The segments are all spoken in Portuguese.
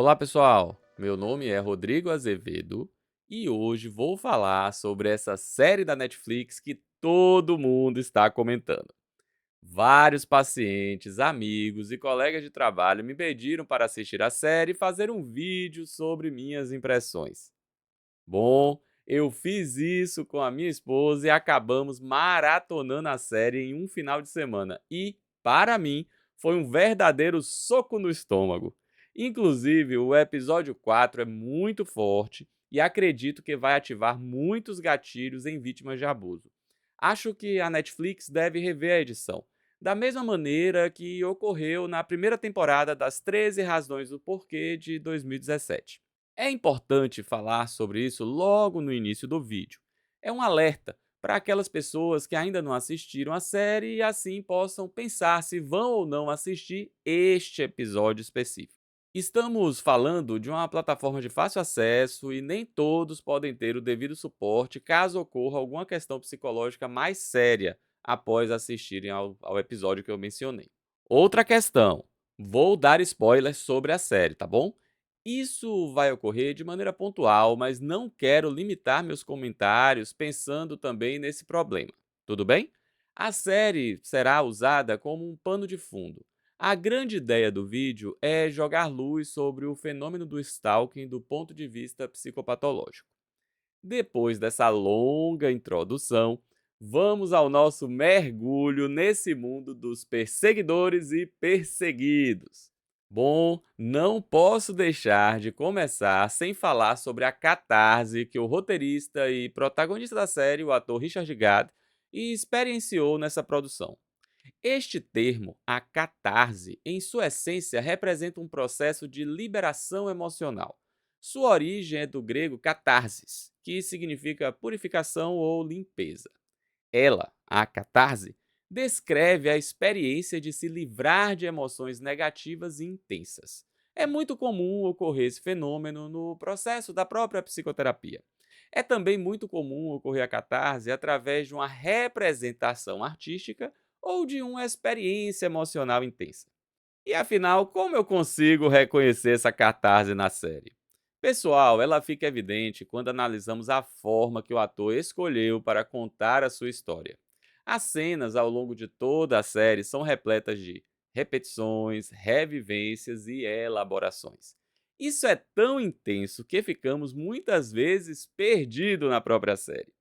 Olá, pessoal! Meu nome é Rodrigo Azevedo e hoje vou falar sobre essa série da Netflix que todo mundo está comentando. Vários pacientes, amigos e colegas de trabalho me pediram para assistir a série e fazer um vídeo sobre minhas impressões. Bom, eu fiz isso com a minha esposa e acabamos maratonando a série em um final de semana. E, para mim, foi um verdadeiro soco no estômago. Inclusive, o episódio 4 é muito forte e acredito que vai ativar muitos gatilhos em vítimas de abuso. Acho que a Netflix deve rever a edição, da mesma maneira que ocorreu na primeira temporada das 13 Razões do Porquê de 2017. É importante falar sobre isso logo no início do vídeo. É um alerta para aquelas pessoas que ainda não assistiram a série e assim possam pensar se vão ou não assistir este episódio específico. Estamos falando de uma plataforma de fácil acesso e nem todos podem ter o devido suporte caso ocorra alguma questão psicológica mais séria após assistirem ao episódio que eu mencionei. Outra questão: vou dar spoilers sobre a série, tá bom? Isso vai ocorrer de maneira pontual, mas não quero limitar meus comentários pensando também nesse problema. Tudo bem? A série será usada como um pano de fundo. A grande ideia do vídeo é jogar luz sobre o fenômeno do stalking do ponto de vista psicopatológico. Depois dessa longa introdução, vamos ao nosso mergulho nesse mundo dos perseguidores e perseguidos. Bom, não posso deixar de começar sem falar sobre a catarse que o roteirista e protagonista da série, o ator Richard Gad, experienciou nessa produção. Este termo, a catarse, em sua essência representa um processo de liberação emocional. Sua origem é do grego catarsis, que significa purificação ou limpeza. Ela, a catarse, descreve a experiência de se livrar de emoções negativas e intensas. É muito comum ocorrer esse fenômeno no processo da própria psicoterapia. É também muito comum ocorrer a catarse através de uma representação artística ou de uma experiência emocional intensa. E afinal, como eu consigo reconhecer essa catarse na série? Pessoal, ela fica evidente quando analisamos a forma que o ator escolheu para contar a sua história. As cenas ao longo de toda a série são repletas de repetições, revivências e elaborações. Isso é tão intenso que ficamos muitas vezes perdidos na própria série.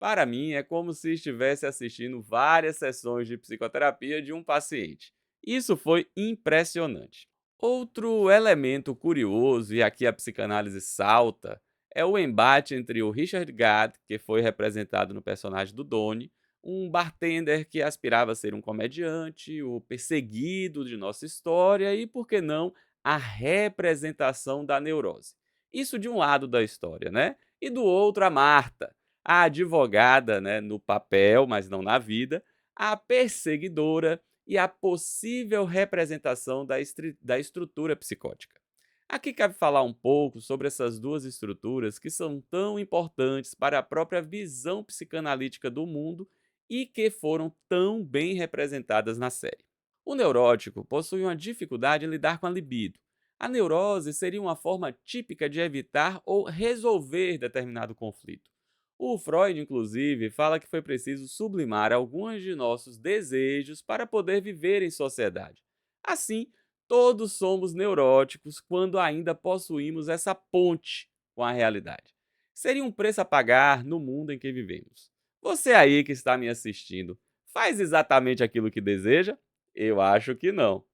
Para mim, é como se estivesse assistindo várias sessões de psicoterapia de um paciente. Isso foi impressionante. Outro elemento curioso, e aqui a psicanálise salta, é o embate entre o Richard Gad, que foi representado no personagem do Donnie, um bartender que aspirava a ser um comediante, o perseguido de nossa história e, por que não, a representação da neurose. Isso de um lado da história, né? E do outro, a Marta, a advogada, né, no papel, mas não na vida, a perseguidora e a possível representação da estrutura psicótica. Aqui cabe falar um pouco sobre essas duas estruturas que são tão importantes para a própria visão psicanalítica do mundo e que foram tão bem representadas na série. O neurótico possui uma dificuldade em lidar com a libido. A neurose seria uma forma típica de evitar ou resolver determinado conflito. O Freud, inclusive, fala que foi preciso sublimar alguns de nossos desejos para poder viver em sociedade. Assim, todos somos neuróticos quando ainda possuímos essa ponte com a realidade. Seria um preço a pagar no mundo em que vivemos. Você aí que está me assistindo, faz exatamente aquilo que deseja? Eu acho que não.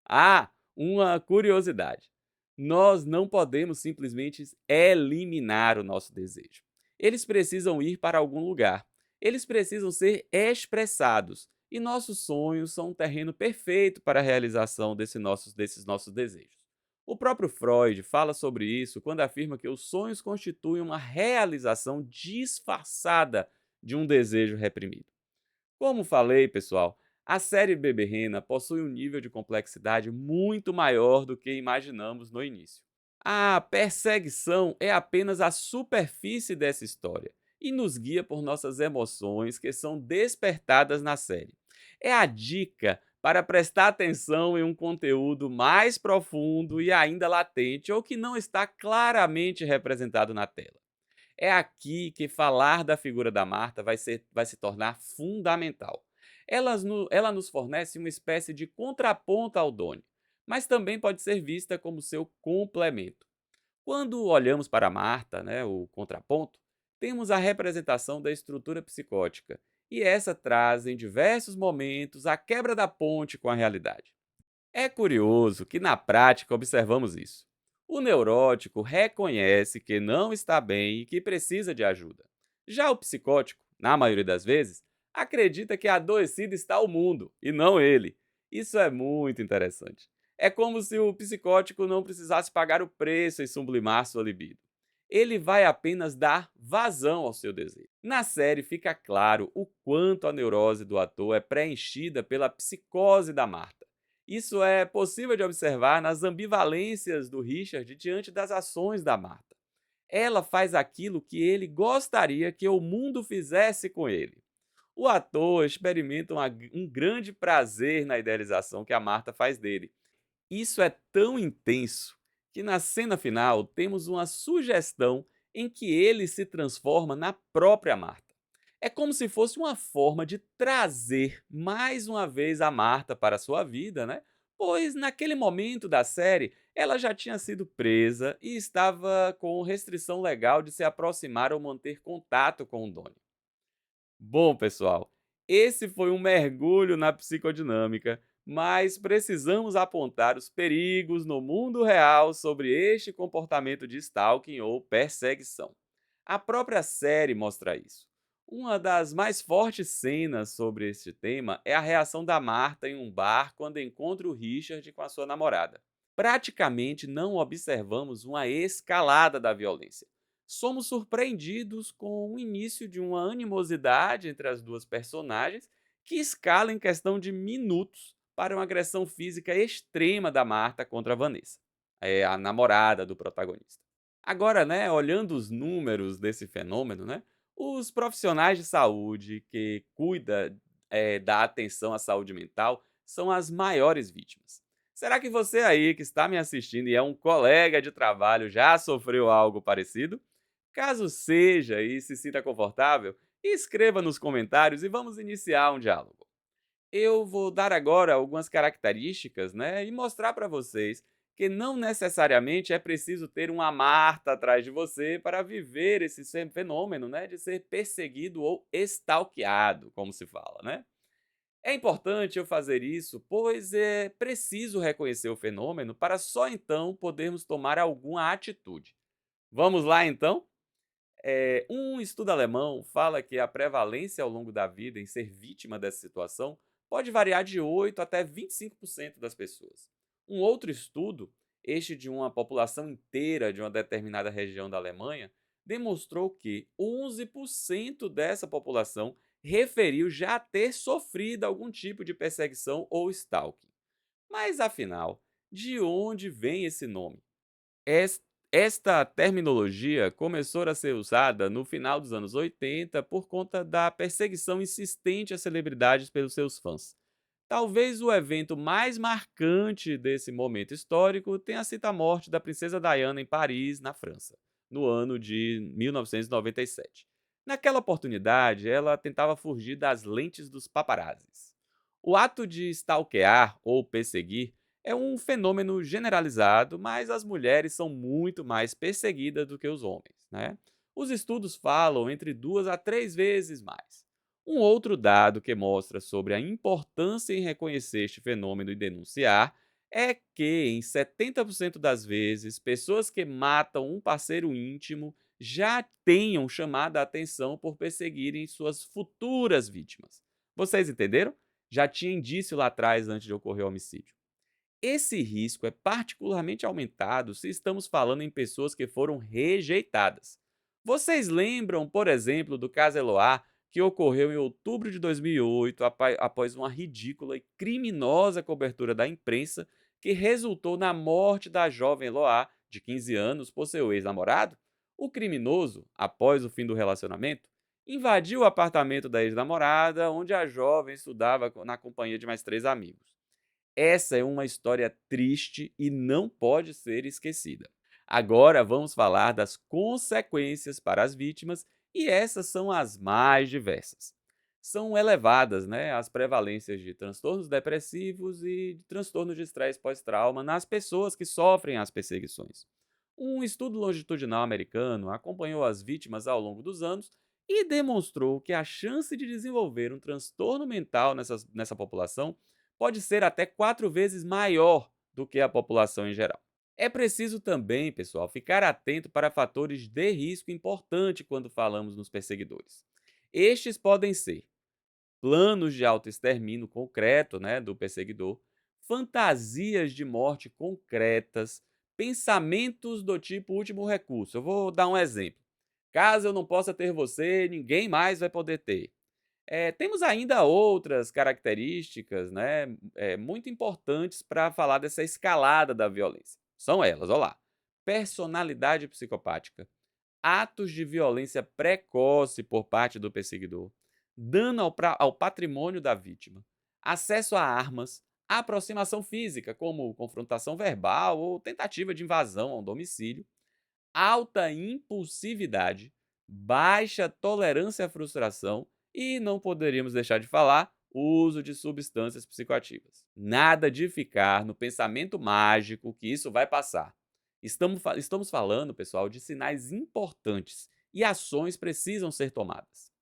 Ah, uma curiosidade. Nós não podemos simplesmente eliminar o nosso desejo. Eles precisam ir para algum lugar. Eles precisam ser expressados. E nossos sonhos são um terreno perfeito para a realização desses nossos desejos. O próprio Freud fala sobre isso quando afirma que os sonhos constituem uma realização disfarçada de um desejo reprimido. Como falei, pessoal, a série Bebê Rena possui um nível de complexidade muito maior do que imaginamos no início. A perseguição é apenas a superfície dessa história e nos guia por nossas emoções que são despertadas na série. É a dica para prestar atenção em um conteúdo mais profundo e ainda latente ou que não está claramente representado na tela. É aqui que falar da figura da Marta vai se tornar fundamental. Ela nos fornece uma espécie de contraponto ao Doni, mas também pode ser vista como seu complemento. Quando olhamos para Marta, né, o contraponto, temos a representação da estrutura psicótica, e essa traz em diversos momentos a quebra da ponte com a realidade. É curioso que na prática observamos isso. O neurótico reconhece que não está bem e que precisa de ajuda. Já o psicótico, na maioria das vezes, acredita que adoecido está o mundo e não ele. Isso é muito interessante. É como se o psicótico não precisasse pagar o preço e sublimar sua libido. Ele vai apenas dar vazão ao seu desejo. Na série fica claro o quanto a neurose do ator é preenchida pela psicose da Marta. Isso é possível de observar nas ambivalências do Richard diante das ações da Marta. Ela faz aquilo que ele gostaria que o mundo fizesse com ele. O ator experimenta um grande prazer na idealização que a Marta faz dele. Isso é tão intenso que na cena final temos uma sugestão em que ele se transforma na própria Marta. É como se fosse uma forma de trazer mais uma vez a Marta para a sua vida, né? Pois naquele momento da série ela já tinha sido presa e estava com restrição legal de se aproximar ou manter contato com o Donnie. Bom, pessoal, esse foi um mergulho na psicodinâmica, mas precisamos apontar os perigos no mundo real sobre este comportamento de stalking ou perseguição. A própria série mostra isso. Uma das mais fortes cenas sobre este tema é a reação da Marta em um bar quando encontra o Richard com a sua namorada. Praticamente não observamos uma escalada da violência. Somos surpreendidos com o início de uma animosidade entre as duas personagens que escala em questão de minutos para uma agressão física extrema da Marta contra a Vanessa, a namorada do protagonista. Agora, né, olhando os números desse fenômeno, né, os profissionais de saúde que cuidam da atenção à saúde mental são as maiores vítimas. Será que você aí que está me assistindo e é um colega de trabalho já sofreu algo parecido? Caso seja e se sinta confortável, escreva nos comentários e vamos iniciar um diálogo. Eu vou dar agora algumas características, né, e mostrar para vocês que não necessariamente é preciso ter uma Marta atrás de você para viver esse fenômeno, né, de ser perseguido ou stalkeado, como se fala, né? É importante eu fazer isso, pois é preciso reconhecer o fenômeno para só então podermos tomar alguma atitude. Vamos lá então? Um estudo alemão fala que a prevalência ao longo da vida em ser vítima dessa situação pode variar de 8 até 25% das pessoas. Um outro estudo, este de uma população inteira de uma determinada região da Alemanha, demonstrou que 11% dessa população referiu já ter sofrido algum tipo de perseguição ou stalking. Mas afinal, de onde vem esse nome? Es Esta terminologia começou a ser usada no final dos anos 80 por conta da perseguição insistente às celebridades pelos seus fãs. Talvez o evento mais marcante desse momento histórico tenha sido a morte da princesa Diana em Paris, na França, no ano de 1997. Naquela oportunidade, ela tentava fugir das lentes dos paparazzis. O ato de stalkear ou perseguir é um fenômeno generalizado, mas as mulheres são muito mais perseguidas do que os homens, né? Os estudos falam entre 2 a 3 vezes mais. Um outro dado que mostra sobre a importância em reconhecer este fenômeno e denunciar é que, em 70% das vezes, pessoas que matam um parceiro íntimo já tenham chamado a atenção por perseguirem suas futuras vítimas. Vocês entenderam? Já tinha indício lá atrás antes de ocorrer o homicídio. Esse risco é particularmente aumentado se estamos falando em pessoas que foram rejeitadas. Vocês lembram, por exemplo, do caso Eloá, que ocorreu em outubro de 2008 após uma ridícula e criminosa cobertura da imprensa que resultou na morte da jovem Eloá, de 15 anos, por seu ex-namorado? O criminoso, após o fim do relacionamento, invadiu o apartamento da ex-namorada, onde a jovem estudava na companhia de mais 3 amigos. Essa é uma história triste e não pode ser esquecida. Agora vamos falar das consequências para as vítimas, e essas são as mais diversas. São elevadas, as prevalências de transtornos depressivos e de transtornos de estresse pós-trauma nas pessoas que sofrem as perseguições. Um estudo longitudinal americano acompanhou as vítimas ao longo dos anos e demonstrou que a chance de desenvolver um transtorno mental nessa população pode ser até 4 vezes maior do que a população em geral. É preciso também, pessoal, ficar atento para fatores de risco importante quando falamos nos perseguidores. Estes podem ser planos de autoextermínio concreto, do perseguidor, fantasias de morte concretas, pensamentos do tipo último recurso. Eu vou dar um exemplo. Caso eu não possa ter você, ninguém mais vai poder ter. Temos ainda outras características, muito importantes para falar dessa escalada da violência. São elas, olha lá. Personalidade psicopática, atos de violência precoce por parte do perseguidor, dano ao patrimônio da vítima, acesso a armas, aproximação física, como confrontação verbal ou tentativa de invasão ao domicílio, alta impulsividade, baixa tolerância à frustração e não poderíamos deixar de falar o uso de substâncias psicoativas. Nada de ficar no pensamento mágico que isso vai passar. Estamos falando, pessoal, de sinais importantes e ações precisam ser tomadas.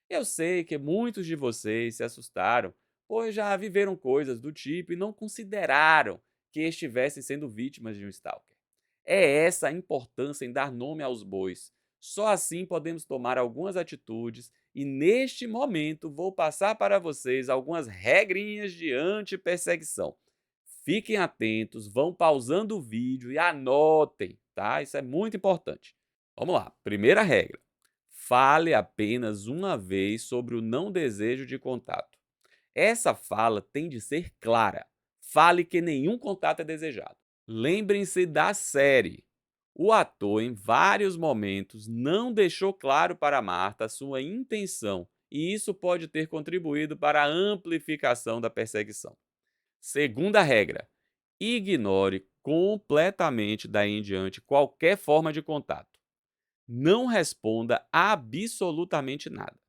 Eu sei que muitos de vocês se assustaram, pois já viveram coisas do tipo e não consideraram que estivessem sendo vítimas de um stalker. É essa a importância em dar nome aos bois. Só assim podemos tomar algumas atitudes e neste momento vou passar para vocês algumas regrinhas de anti-perseguição. Fiquem atentos, vão pausando o vídeo e anotem, tá? Isso é muito importante. Vamos lá. Primeira regra: fale apenas uma vez sobre o não desejo de contato. Essa fala tem de ser clara. Fale que nenhum contato é desejado. Lembrem-se da série. O ator, em vários momentos, não deixou claro para Marta a sua intenção, e isso pode ter contribuído para a amplificação da perseguição. Segunda regra: ignore completamente daí em diante qualquer forma de contato. Não responda absolutamente nada.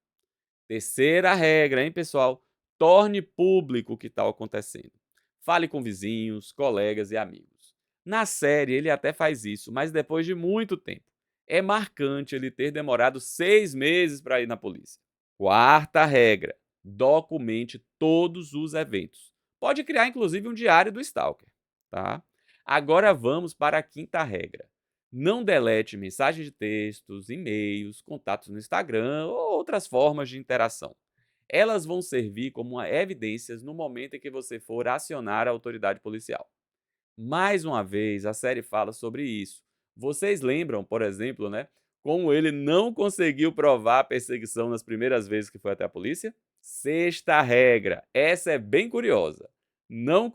Terceira regra, hein, pessoal? Torne público o que está acontecendo. Fale com vizinhos, colegas e amigos. Na série, ele até faz isso, mas depois de muito tempo. É marcante ele ter demorado 6 meses para ir na polícia. Quarta regra: documente todos os eventos. Pode criar, inclusive, um diário do Stalker, tá? Agora vamos para a quinta regra: não delete mensagens de textos, e-mails, contatos no Instagram ou outras formas de interação. Elas vão servir como evidências no momento em que você for acionar a autoridade policial. Mais uma vez, a série fala sobre isso. Vocês lembram, por exemplo, como ele não conseguiu provar a perseguição nas primeiras vezes que foi até a polícia? Sexta regra, essa é bem curiosa. Não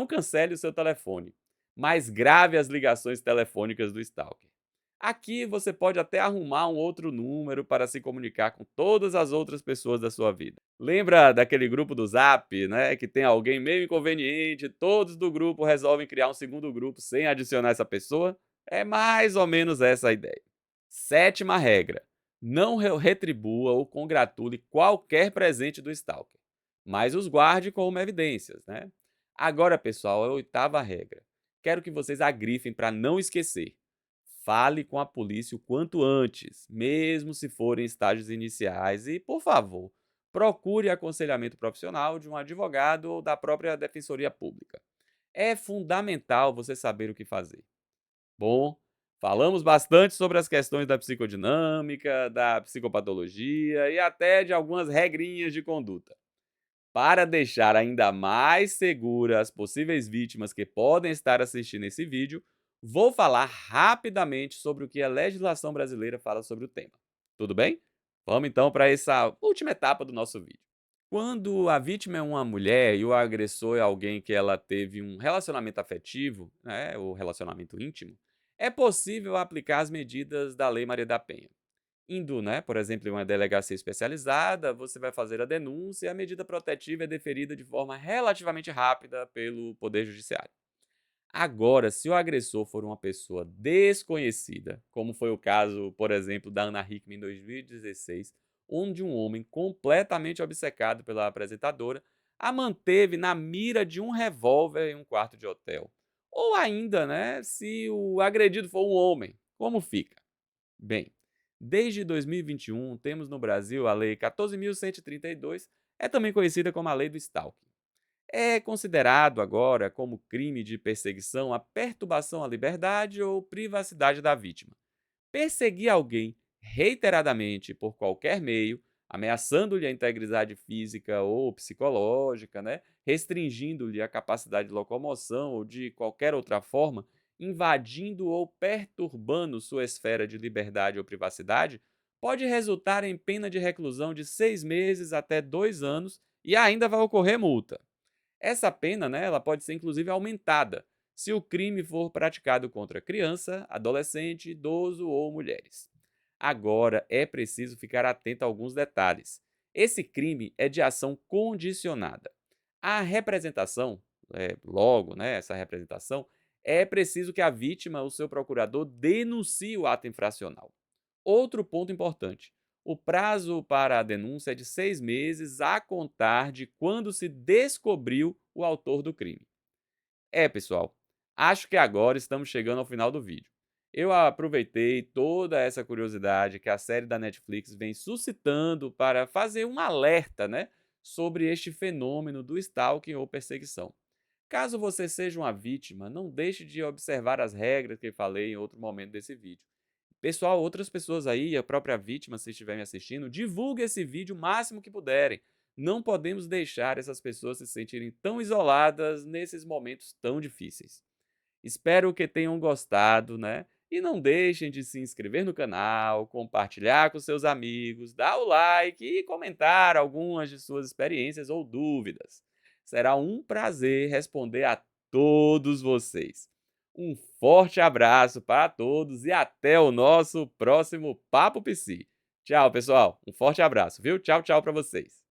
cancele o seu telefone, mas grave as ligações telefônicas do stalker. Aqui você pode até arrumar um outro número para se comunicar com todas as outras pessoas da sua vida. Lembra daquele grupo do Zap, que tem alguém meio inconveniente, todos do grupo resolvem criar um segundo grupo sem adicionar essa pessoa? É mais ou menos essa a ideia. Sétima regra: não retribua ou congratule qualquer presente do stalker, mas os guarde como evidências, Agora, pessoal, a oitava regra. Quero que vocês agrifem para não esquecer. Fale com a polícia o quanto antes, mesmo se forem estágios iniciais, e, por favor, procure aconselhamento profissional de um advogado ou da própria defensoria pública. É fundamental você saber o que fazer. Bom, falamos bastante sobre as questões da psicodinâmica, da psicopatologia e até de algumas regrinhas de conduta. Para deixar ainda mais segura as possíveis vítimas que podem estar assistindo esse vídeo, vou falar rapidamente sobre o que a legislação brasileira fala sobre o tema. Tudo bem? Vamos então para essa última etapa do nosso vídeo. Quando a vítima é uma mulher e o agressor é alguém que ela teve um relacionamento afetivo, ou relacionamento íntimo, é possível aplicar as medidas da Lei Maria da Penha. Indo, né, por exemplo, em uma delegacia especializada, você vai fazer a denúncia e a medida protetiva é deferida de forma relativamente rápida pelo Poder Judiciário. Agora, se o agressor for uma pessoa desconhecida, como foi o caso, por exemplo, da Ana Hickman em 2016, onde um homem completamente obcecado pela apresentadora a manteve na mira de um revólver em um quarto de hotel. Ou ainda, né, se o agredido for um homem, como fica? Bem, desde 2021 temos no Brasil a Lei 14.132, é também conhecida como a Lei do Stalking. É considerado agora como crime de perseguição a perturbação à liberdade ou privacidade da vítima. Perseguir alguém reiteradamente por qualquer meio, ameaçando-lhe a integridade física ou psicológica, né, restringindo-lhe a capacidade de locomoção ou de qualquer outra forma, invadindo ou perturbando sua esfera de liberdade ou privacidade, pode resultar em pena de reclusão de 6 meses até 2 anos e ainda vai ocorrer multa. Essa pena, né, ela pode ser inclusive aumentada se o crime for praticado contra criança, adolescente, idoso ou mulheres. Agora é preciso ficar atento a alguns detalhes. Esse crime é de ação condicionada. A representação, logo, né, essa representação, é preciso que a vítima, o seu procurador, denuncie o ato infracional. Outro ponto importante: o prazo para a denúncia é de 6 meses a contar de quando se descobriu o autor do crime. Pessoal, acho que agora estamos chegando ao final do vídeo. Eu aproveitei toda essa curiosidade que a série da Netflix vem suscitando para fazer um alerta, né, sobre este fenômeno do stalking ou perseguição. Caso você seja uma vítima, não deixe de observar as regras que falei em outro momento desse vídeo. Pessoal, outras pessoas aí, a própria vítima, se estiver me assistindo, divulgue esse vídeo o máximo que puderem. Não podemos deixar essas pessoas se sentirem tão isoladas nesses momentos tão difíceis. Espero que tenham gostado, né? E não deixem de se inscrever no canal, compartilhar com seus amigos, dar o like e comentar algumas de suas experiências ou dúvidas. Será um prazer responder a todos vocês. Um forte abraço para todos e até o nosso próximo Papo Psi. Tchau, pessoal. Um forte abraço, viu? Tchau, tchau para vocês.